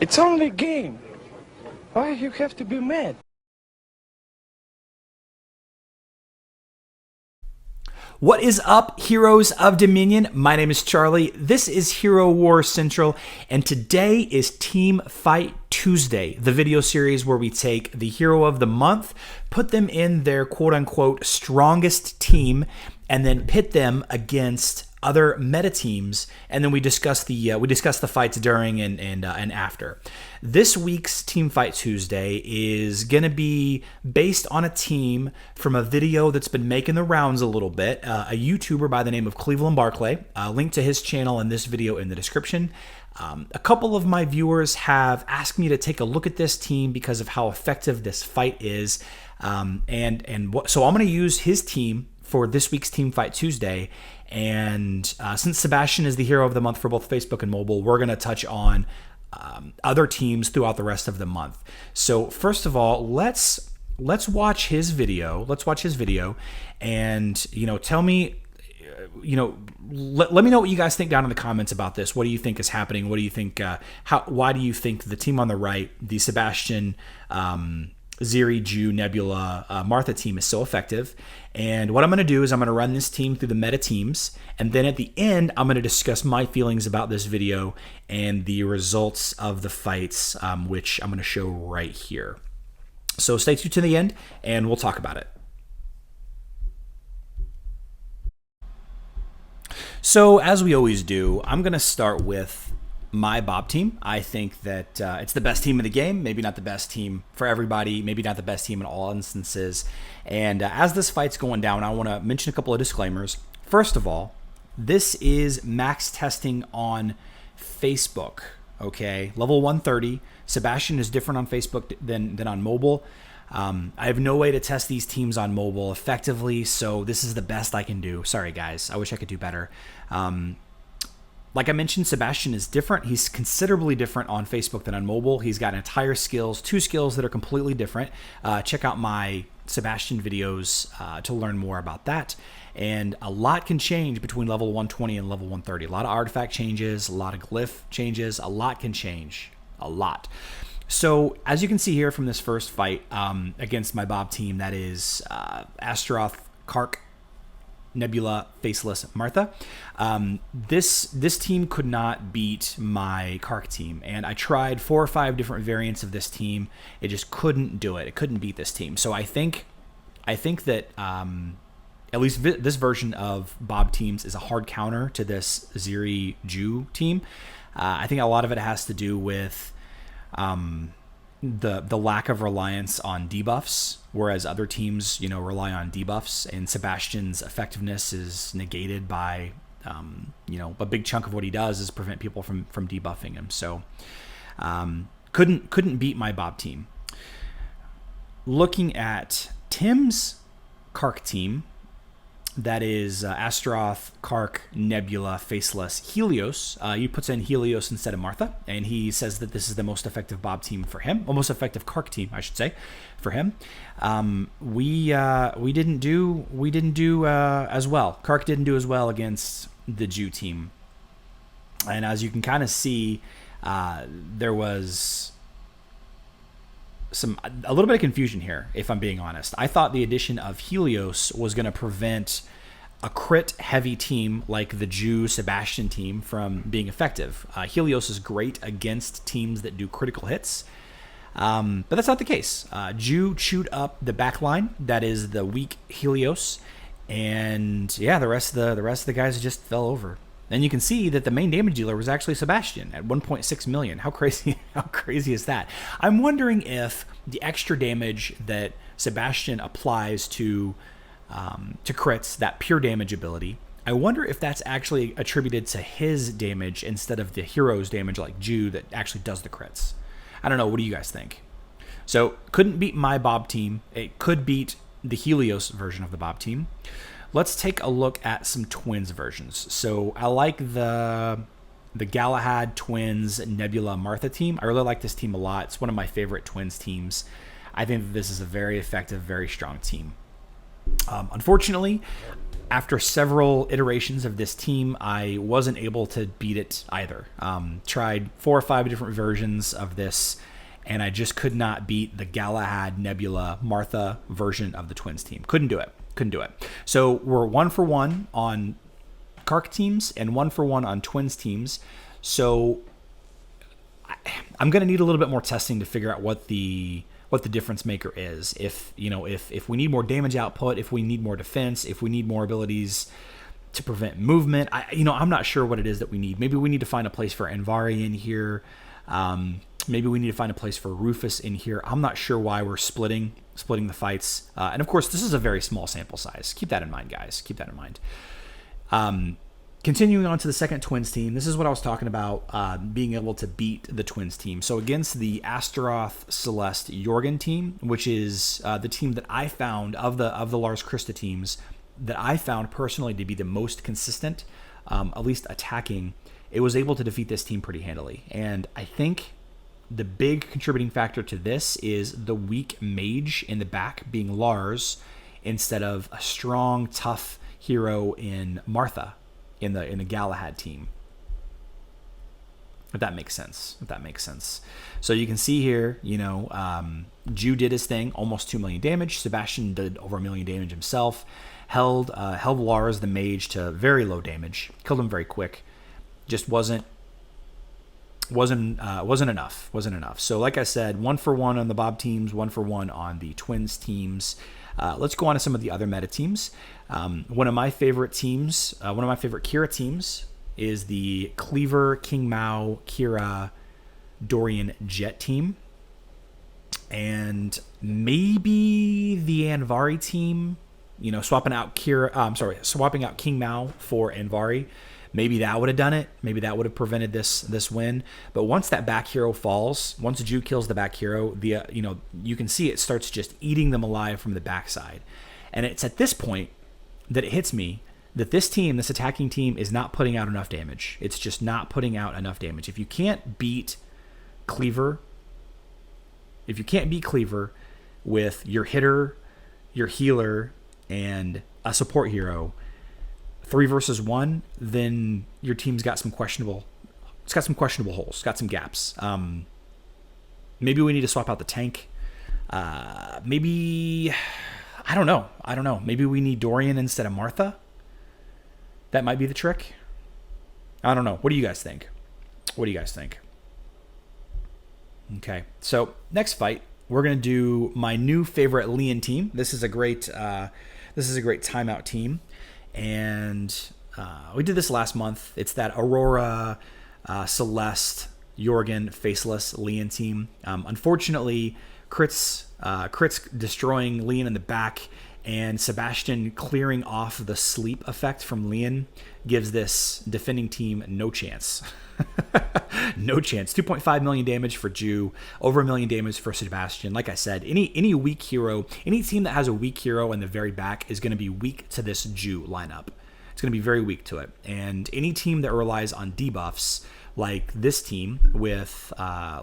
It's only a game. Why you have to be mad? What is up, heroes of Dominion? My name is Charlie. This is Hero Wars Central, and today is Team Fight Tuesday, the video series where we take the hero of the month, put them in their quote-unquote strongest team, and then pit them against other meta teams, and then we discuss the fights during and after. This week's Team Fight Tuesday is gonna be based on a team from a video that's been making the rounds a little bit. A YouTuber by the name of Cleaver and Barclay. Link to his channel and this video in the description. A couple of my viewers have asked me to take a look at this team because of how effective this fight is, so I'm gonna use his team for this week's Team Fight Tuesday. And since Sebastian is the hero of the month for both Facebook and mobile, we're going to touch on other teams throughout the rest of the month. So first of all, let's watch his video. Let's watch his video, and tell me, let me know what you guys think down in the comments about this. What do you think is happening? What do you think? Why do you think the team on the right, the Sebastian, Ziri, Ju, Nebula, Martha team is so effective? And what I'm going to do is I'm going to run this team through the meta teams, and then at the end I'm going to discuss my feelings about this video and the results of the fights, which I'm going to show right here. So stay tuned to the end and we'll talk about it. So as we always do, I'm going to start with my Bob team. I think that it's the best team in the game. Maybe not the best team for everybody. Maybe not the best team in all instances. And as this fight's going down, I want to mention a couple of disclaimers. First of all, this is max testing on Facebook. Okay, level 130. Sebastian is different on Facebook than on mobile. I have no way to test these teams on mobile effectively, so this is the best I can do. Sorry, guys. I wish I could do better. Like I mentioned, Sebastian is different. He's considerably different on Facebook than on mobile. He's got entire skills, 2 skills that are completely different. Check out my Sebastian videos to learn more about that. And a lot can change between level 120 and level 130. A lot of artifact changes, a lot of glyph changes, a lot can change, a lot. So as you can see here from this first fight against my Bob team, that is Astaroth, Kark, Nebula, Faceless, Martha. This team could not beat my Kark team, and I tried 4 or 5 different variants of this team. It just couldn't do it. It couldn't beat this team. So I think that at least this version of Bob teams is a hard counter to this Ziri Ju team. I think a lot of it has to do with the lack of reliance on debuffs, whereas other teams, rely on debuffs, and Sebastian's effectiveness is negated by, a big chunk of what he does is prevent people from debuffing him. So, couldn't beat my Bob team. Looking at Tim's Kark team, that is Astaroth, Kark, Nebula, Faceless, Helios. He puts in Helios instead of Martha, and he says that this is the most effective Bob team for him, or most effective Kark team, I should say, for him. We didn't do as well. Kark didn't do as well against the Ju team, and as you can kind of see, there was a little bit of confusion here, if I'm being honest. I thought the addition of Helios was going to prevent a crit heavy team like the Ju Sebastian team from being effective. Helios is great against teams that do critical hits, but that's not the case. Ju chewed up the back line, that is the weak Helios, and yeah, the rest of the guys just fell over. And you can see that the main damage dealer was actually Sebastian at 1.6 million. How crazy is that? I'm wondering if the extra damage that Sebastian applies to crits, that pure damage ability, I wonder if that's actually attributed to his damage instead of the hero's damage like Ju that actually does the crits. I don't know. What do you guys think? So couldn't beat my Bob team. It could beat the Helios version of the Bob team. Let's take a look at some twins versions. So I like the Galahad Twins Nebula Martha team. I really like this team a lot. It's one of my favorite twins teams. I think that this is a very effective, very strong team. Unfortunately, after several iterations of this team, I wasn't able to beat it either. Tried 4 or 5 different versions of this, and I just could not beat the Galahad, Nebula, Martha version of the Twins team. Couldn't do it. So we're 1 for 1 on Kark teams and 1 for 1 on Twins teams. So I'm going to need a little bit more testing to figure out what the difference maker is. If we need more damage output, if we need more defense, if we need more abilities to prevent movement, I'm not sure what it is that we need. Maybe we need to find a place for Anvari in here. Maybe we need to find a place for Rufus in here. I'm not sure why we're splitting the fights. And of course, this is a very small sample size. Keep that in mind, guys. Keep that in mind. Continuing on to the second Twins team, this is what I was talking about, being able to beat the Twins team. So against the Astaroth Celeste Jorgen team, which is the team that I found of the Lars Krista teams that I found personally to be the most consistent, at least attacking, it was able to defeat this team pretty handily. And I think the big contributing factor to this is the weak mage in the back being Lars instead of a strong, tough hero in Martha in the Galahad team. If that makes sense. So you can see here, Jew did his thing, almost 2 million damage. Sebastian did over 1 million damage himself. Held Lars the mage to very low damage. Killed him very quick. Just wasn't enough. So like I said, 1 for 1 on the Bob teams, 1 for 1 on the Twins teams. Let's go on to some of the other meta teams. One of my favorite teams, one of my favorite Keira teams is the Cleaver, King Mao, Keira, Dorian Jet team. And maybe the Anvari team, swapping out King Mao for Anvari. Maybe that would have done it. Maybe that would have prevented this win. But once that back hero falls, once Jew kills the back hero, you can see it starts just eating them alive from the backside. And it's at this point that it hits me that this attacking team, is not putting out enough damage. It's just not putting out enough damage. If you can't beat Cleaver, with your hitter, your healer, and a support hero, 3 versus 1, then your team's got some questionable holes, got some gaps. Maybe we need to swap out the tank. Maybe, I don't know. Maybe we need Dorian instead of Martha. That might be the trick. I don't know. What do you guys think? Okay, so next fight, we're gonna do my new favorite Leon team. This is a great timeout team. And we did this last month. It's that Aurora, Celeste, Jorgen, Faceless Leon team. Unfortunately, Crit's destroying Leon in the back, and Sebastian clearing off the sleep effect from Leon gives this defending team no chance. No chance. 2.5 million damage for Jew, over 1 million damage for Sebastian. Like I said, any weak hero, any team that has a weak hero in the very back is going to be weak to this Jew lineup. It's going to be very weak to it. And any team that relies on debuffs, like this team with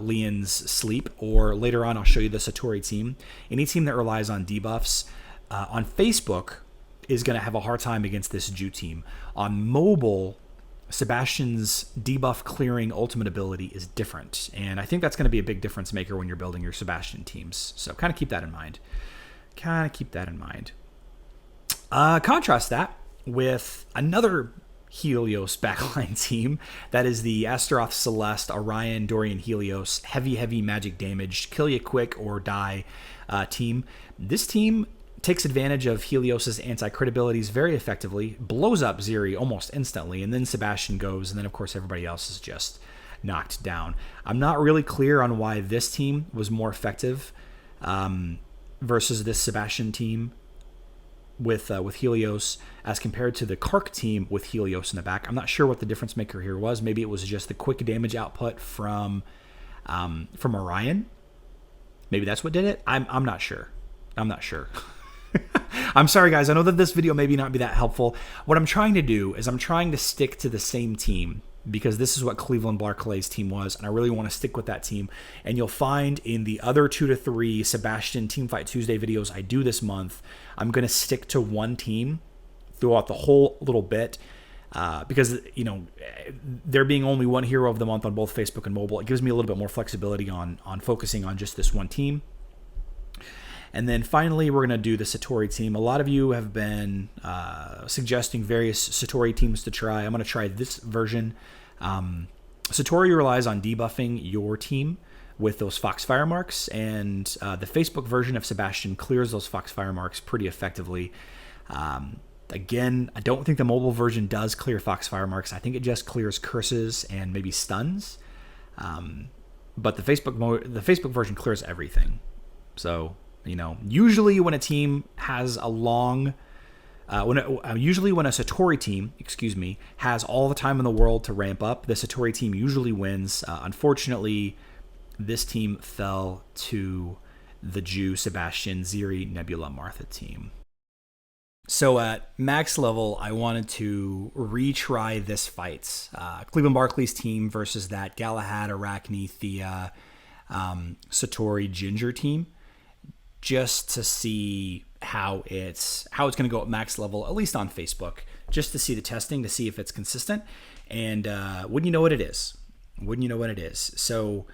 Leon's sleep, or later on I'll show you the Satori team, any team that relies on debuffs on Facebook is going to have a hard time against this Jew team. On mobile, Sebastian's debuff clearing ultimate ability is different, and I think that's going to be a big difference maker when you're building your Sebastian teams. So kind of keep that in mind. Contrast that with another Helios backline team. That is the Astaroth Celeste, Orion, Dorian Helios, heavy magic damage, kill you quick or die team. This team takes advantage of Helios's anti-crit abilities very effectively, blows up Zeri almost instantly, and then Sebastian goes, and then of course everybody else is just knocked down. I'm not really clear on why this team was more effective versus this Sebastian team with Helios as compared to the Kark team with Helios in the back. I'm not sure what the difference maker here was. Maybe it was just the quick damage output from Orion. Maybe that's what did it. I'm not sure. I'm sorry, guys. I know that this video maybe not be that helpful. What I'm trying to do is I'm trying to stick to the same team because this is what Cleveland Barclay's team was, and I really want to stick with that team. And you'll find in the other 2 to 3 Sebastian Teamfight Tuesday videos I do this month, I'm going to stick to one team throughout the whole little bit, because, you know, there being only one hero of the month on both Facebook and mobile, it gives me a little bit more flexibility on focusing on just this one team. And then finally, we're going to do the Satori team. A lot of you have been suggesting various Satori teams to try. I'm going to try this version. Satori relies on debuffing your team with those Foxfire marks, and the Facebook version of Sebastian clears those Foxfire marks pretty effectively. Again, I don't think the mobile version does clear Foxfire marks. I think it just clears curses and maybe stuns. But the Facebook version clears everything. So, you know, usually when a team has a long, usually when a Satori team, has all the time in the world to ramp up, the Satori team usually wins. Unfortunately, this team fell to the Jew, Sebastian, Ziri, Nebula, Martha team. So at max level, I wanted to retry this fight. Cleveland Barclay's team versus that Galahad, Arachne, Thea, Satori, Ginger team, just to see how it's going to go at max level, at least on Facebook, just to see the testing, to see if it's consistent. And wouldn't you know what it is? So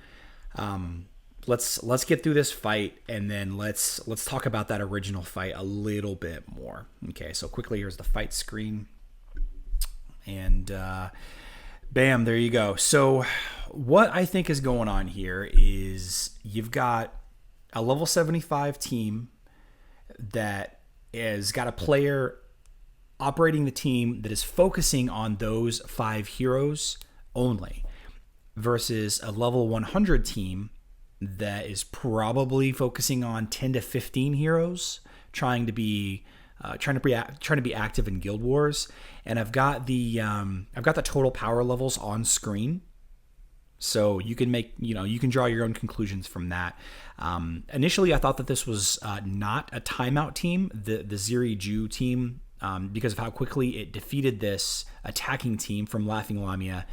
let's get through this fight, and then let's talk about that original fight a little bit more. Okay, so quickly, here's the fight screen, and bam, there you go. So what I think is going on here is you've got a level 75 team that has got a player operating the team that is focusing on those 5 heroes only, versus a level 100 team that is probably focusing on 10 to 15 heroes, trying to be active in Guild Wars. And I've got the total power levels on screen, so you can draw your own conclusions from that. Initially, I thought that this was not a timeout team, the Ziri Jew team, because of how quickly it defeated this attacking team from Laughing Lamia.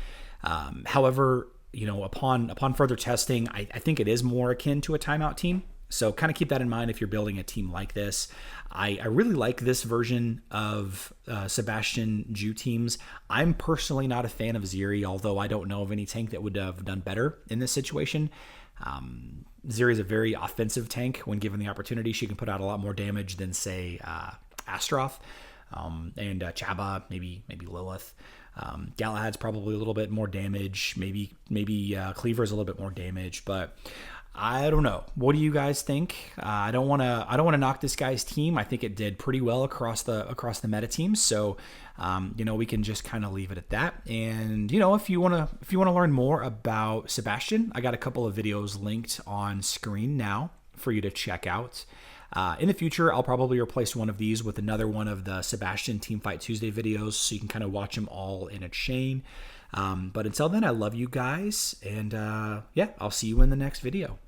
However, you know, upon further testing, I think it is more akin to a timeout team. So kind of keep that in mind if you're building a team like this. I really like this version of Sebastian Jew teams. I'm personally not a fan of Ziri, although I don't know of any tank that would have done better in this situation. Ziri is a very offensive tank. When given the opportunity, she can put out a lot more damage than, say, Astroth and Chaba, maybe Lilith. Galahad's probably a little bit more damage. Maybe Cleaver's a little bit more damage, but I don't know. What do you guys think? I don't want to knock this guy's team. I think it did pretty well across the meta teams. So, we can just kind of leave it at that. And if you want to learn more about Sebastian, I got a couple of videos linked on screen now for you to check out. In the future, I'll probably replace one of these with another one of the Sebastian Teamfight Tuesday videos, so you can kind of watch them all in a chain. But until then, I love you guys, and I'll see you in the next video.